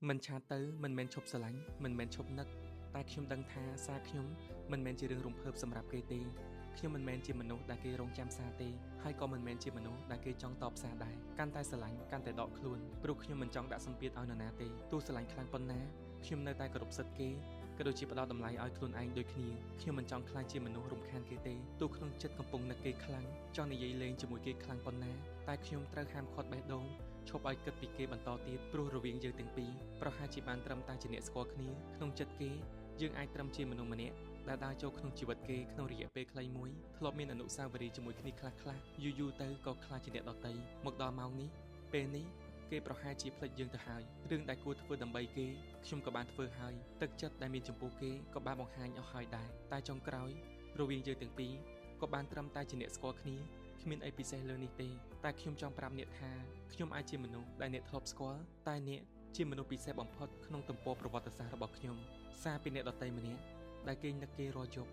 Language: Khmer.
មិនឆាតទៅមិនមែនឈប់ស្រឡាញ់មិនមែនឈប់នឹកតែខ្ញុំដឹងថាសារខ្ញុំមិនមែនជារឿងរំភើបសម្រាប់គេទេខ្ញុំមិនមែនជាមនុស្សដែលគេរងចាំសារទេហើយក៏មិនមែនជាមនុស្សដែលគេចង់តបសារដែរកាន់តែស្រឡាញ់កាន់តែដកខ្លួនព្រោះខ្ញុំមិនចង់ដាក់សម្ពាធឲ្យនរណាទេទោះស្រឡាញ់ខ្លាំងប៉ុណ្ណាខ្ញុំនៅតែគោរពសិទ្ធិគេក៏ដូចជាផ្ដល់តម្លៃឲ្យខ្លួនឯងដូចគ្នាខ្ញុំមិនចង់ខ្លាចជាមនុស្សរំខានគេទេទោះក្នុងចិត្តកំពុងនឹកគេខ្លាំងចង់និយាយលេងជាមួយគេខ្លាំងប៉ុណ្ណាតែខ្ញុំត្រូវហាមឃាត់បេះដូងឈប់ឲ្យគិតពីគេបន្តទៀតព្រោះរវាងយើងទាំងពីរប្រហែលជាបានត្រឹមតែជាអ្នកស្គាល់គ្នាក្នុងចិត្តគេយើងអាចត្រឹមជាមនុស្សម្នាក់ដែលដើរចូលក្នុងជីវិតគេក្នុងរយៈពេលខ្លីមួយធ្លាប់មានអនុស្សាវរីយ៍ជាមួយគ្នាខ្លះៗយូរទៅក៏ខ្លាចជាអ្នកដទៃមកដល់ម៉ោងនេះពេលនេះគេប្រហែលជាភ្លេចយើងទៅហើយរឿងដែលគួរធ្វើដើម្បីគេខ្ញុំក៏បានធ្វើហើយទឹកចិត្តដែលមានចំពោះគេក៏បានបង្ហាញអស់ហើយដែរតែចុងក្រោយរវាងយើងទាំងពីរក៏បានត្រឹមតែជាអ្នកស្គាល់គ្នាគ្មានអីពិសេសលើនេះទេតែខ្ញុំចង់ប្រាប់អ្នកថាខ្ញុំអាចជាមនុស្សដែលអ្នកធ្លាប់ស្គាល់តែអ្នកជាមនុស្សពិសេសបំផុតក្នុងទំព័រប្រវត្តិសាស្ត្ររបស់ខ្ញុំសារពីអ្នកដទៃម្នាក់ដែលគេនឹកគេរាល់យប់